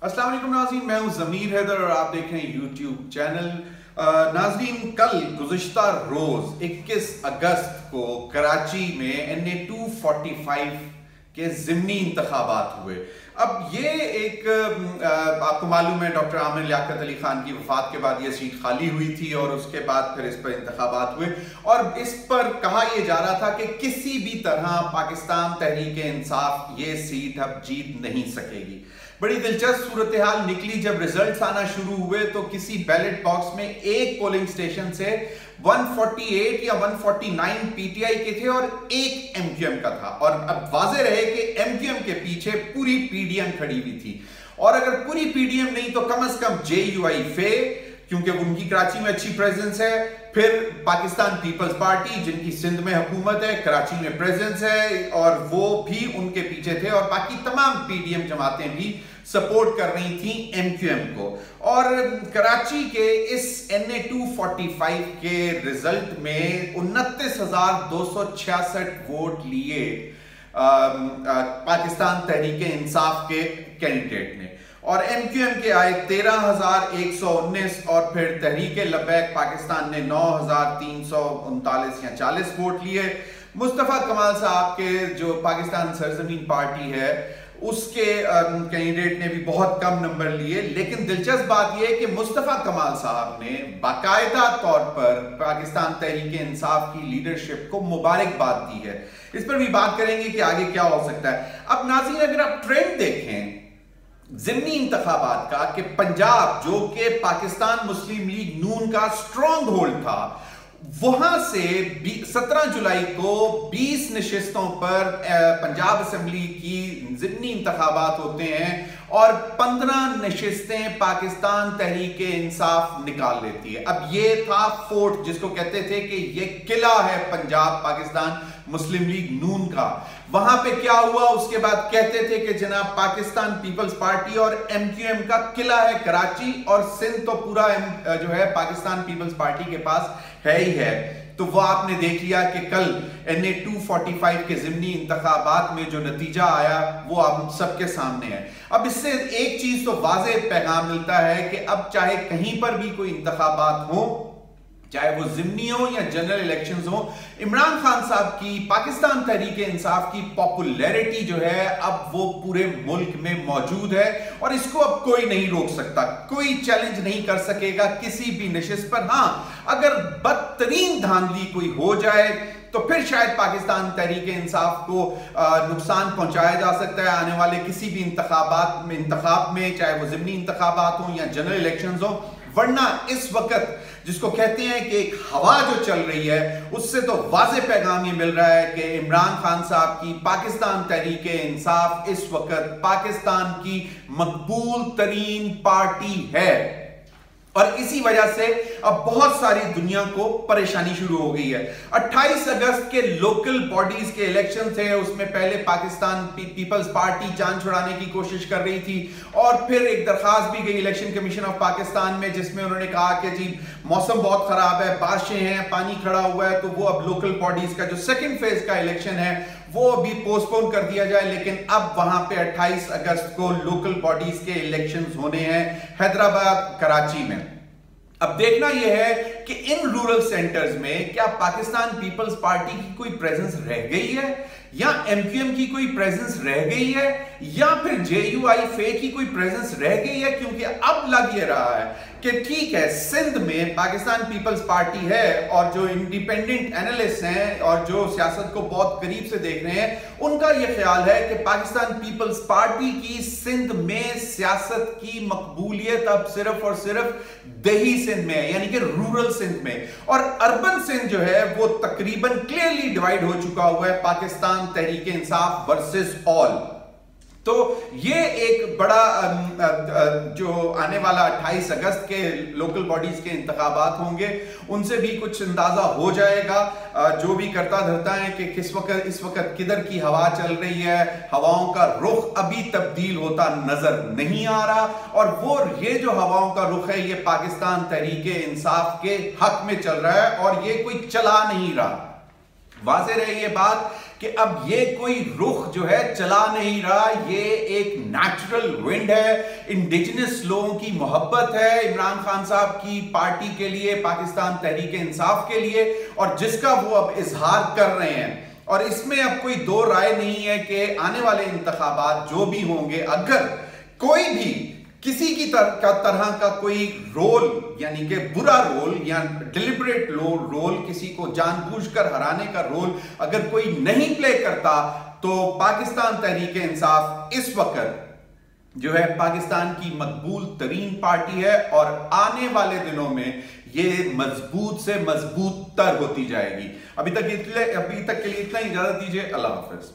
अस्सलाम वालेकुम नाज़रीन, मैं हूं ज़मीर हैदर और आप देख रहे हैं यूट्यूब चैनल। नाज़रीन, कल गुज़िश्ता रोज़ 21 अगस्त को कराची में NA 245 के ज़िमनी इंतखाबात हुए। अब ये एक आपको मालूम है डॉक्टर आमिर लियाकत अली खान की वफात के बाद ये सीट खाली हुई थी और उसके बाद फिर इस पर इंतखाबात हुए और इस पर कहा यह जा रहा था कि किसी भी तरह पाकिस्तान तहरीक इंसाफ ये सीट अब जीत नहीं सकेगी। बड़ी दिलचस्प सूरत हाल निकली जब रिजल्ट्स आना शुरू हुए तो किसी बैलेट बॉक्स में एक पोलिंग स्टेशन से 148 या 149 पीटीआई के थे और एक एमक्यूएम का था। और अब वाज़ेह रहे कि एमक्यूएम के पीछे पूरी पीडीएम खड़ी हुई थी और अगर पूरी पीडीएम नहीं तो कम से कम जेयूआई फे, क्योंकि उनकी कराची में अच्छी प्रेजेंस है, फिर पाकिस्तान पीपल्स पार्टी जिनकी सिंध में हुकूमत है, कराची में प्रेजेंस है और वो भी उनके पीछे थे और बाकी तमाम पीडीएम जमातें भी सपोर्ट कर रही थी एमक्यूएम को। और कराची के इस NA 245 के रिजल्ट में 29,266 वोट लिए पाकिस्तान तहरीक इंसाफ के कैंडिडेट ने और एमक्यूएम के आए 13,119 और फिर तहरीक लबैक पाकिस्तान ने 9,339 या 40 वोट लिए। मुस्तफा कमाल साहब के जो पाकिस्तान सरजमीन पार्टी है उसके कैंडिडेट ने भी बहुत कम नंबर लिए, लेकिन दिलचस्प बात यह है कि मुस्तफा कमाल साहब ने बाकायदा तौर पर पाकिस्तान तहरीक इंसाफ की लीडरशिप को मुबारकबाद दी है। इस पर भी बात करेंगे कि आगे क्या हो सकता है। अब नाज़रीन, अगर आप ट्रेंड देखें ज़िमनी इंतखाबात का कि पंजाब जो कि पाकिस्तान मुस्लिम लीग नून का स्ट्रॉन्ग होल्ड था, वहां से 17 जुलाई को 20 नशिस्तों पर पंजाब असेंबली की ज़िमनी इंतखाबात होते हैं और 15 नशिस्तें पाकिस्तान तहरीक इंसाफ निकाल लेती है। अब ये था फोर्ट जिसको कहते थे कि ये किला है पंजाब पाकिस्तान मुस्लिम लीग नून का। वहां पे क्या हुआ, उसके बाद कहते थे कि जनाब पाकिस्तान पीपल्स पार्टी और एमक्यूएम का किला है कराची और सिंध तो पूरा जो है पाकिस्तान पीपल्स पार्टी के पास है ही है। तो वो आपने देख लिया कि कल NA 245 के ज़िमनी इंतखाबात में जो नतीजा आया वो आप सबके सामने है। अब इससे एक चीज तो वाज़ेह पैगाम मिलता है कि अब चाहे कहीं पर भी कोई इंतखाबात हो, चाहे वो ज़िमनी हो या जनरल इलेक्शंस हो, इमरान खान साहब की पाकिस्तान तहरीक इंसाफ की पॉपुलैरिटी जो है अब वो पूरे मुल्क में मौजूद है और इसको अब कोई नहीं रोक सकता, कोई चैलेंज नहीं कर सकेगा किसी भी नशिस्त पर। हां, अगर बदतरीन धांधली कोई हो जाए तो फिर शायद पाकिस्तान तहरीक इंसाफ को नुकसान पहुंचाया जा सकता है आने वाले किसी भी इंतखाब में, चाहे वो ज़िमनी इंतखाबात हो या जनरल इलेक्शंस हो। वरना इस वक्त जिसको कहते हैं कि एक हवा जो चल रही है उससे तो वाज़ेह पैगाम ये मिल रहा है कि इमरान खान साहब की पाकिस्तान तहरीक इंसाफ इस वक्त पाकिस्तान की मकबूल तरीन पार्टी है और इसी वजह से अब बहुत सारी दुनिया को परेशानी शुरू हो गई है। 28 अगस्त के लोकल बॉडीज के इलेक्शन थे, उसमें पहले पाकिस्तान पीपल्स पार्टी जान छुड़ाने की कोशिश कर रही थी और फिर एक दरखास्त भी गई इलेक्शन कमीशन ऑफ पाकिस्तान में जिसमें उन्होंने कहा कि जी मौसम बहुत खराब है, बारिशें हैं, पानी खड़ा हुआ है, तो वो अब लोकल बॉडीज का जो सेकेंड फेज का इलेक्शन है वो भी पोस्टपोन कर दिया जाए। लेकिन अब वहां पे 28 अगस्त को लोकल बॉडीज के इलेक्शंस होने हैं हैदराबाद, कराची में। अब देखना यह है कि इन रूरल सेंटर्स में क्या पाकिस्तान पीपल्स पार्टी की कोई प्रेजेंस रह गई है या एमक्यूएम की कोई प्रेजेंस रह गई है या फिर जेयूआई फे की कोई प्रेजेंस रह गई है, क्योंकि अब लग ये रहा है कि ठीक है सिंध में पाकिस्तान पीपल्स पार्टी है और जो इंडिपेंडेंट एनालिस्ट हैं और जो सियासत को बहुत करीब से देख रहे हैं उनका यह ख्याल है कि पाकिस्तान पीपल्स पार्टी की सिंध में सियासत की मकबूलियत अब सिर्फ और सिर्फ दही सिंध में है, यानी कि रूरल सिंध में, और अर्बन सिंध जो है वो तकरीबन क्लियरली डिवाइड हो चुका हुआ है पाकिस्तान तहरीक इंसाफ वर्सेस ऑल। तो ये एक बड़ा जो आने वाला 28 अगस्त के लोकल बॉडीज के इंतखाबात होंगे उनसे भी कुछ अंदाजा हो जाएगा। जो भी करता धरता है कि इस वक्त किधर की हवा चल रही है, हवाओं का रुख अभी तब्दील होता नजर नहीं आ रहा और वो ये जो हवाओं का रुख है ये पाकिस्तान तहरीक इंसाफ के हक में चल रहा है और ये कोई चला नहीं रहा। वाज़ेह रहे ये बात کہ اب یہ کوئی رخ جو ہے چلا نہیں رہا، یہ ایک نیچرل ونڈ ہے، انڈیجنس لوگوں کی محبت ہے عمران خان صاحب کی پارٹی کے لیے، پاکستان تحریک انصاف کے لیے، اور جس کا وہ اب اظہار کر رہے ہیں۔ اور اس میں اب کوئی دو رائے نہیں ہے کہ آنے والے انتخابات جو بھی ہوں گے، اگر کوئی بھی کسی کی طرح کا کوئی رول، یعنی کہ برا رول یا ڈیلیبریٹ رول، کسی کو جان بوجھ کر ہرانے کا رول اگر کوئی نہیں پلے کرتا، تو پاکستان تحریک انصاف اس وقت جو ہے پاکستان کی مقبول ترین پارٹی ہے، اور آنے والے دنوں میں یہ مضبوط سے مضبوط تر ہوتی جائے گی۔ ابھی تک کے لیے اتنا ہی، اجازت دیجیے، اللہ حافظ۔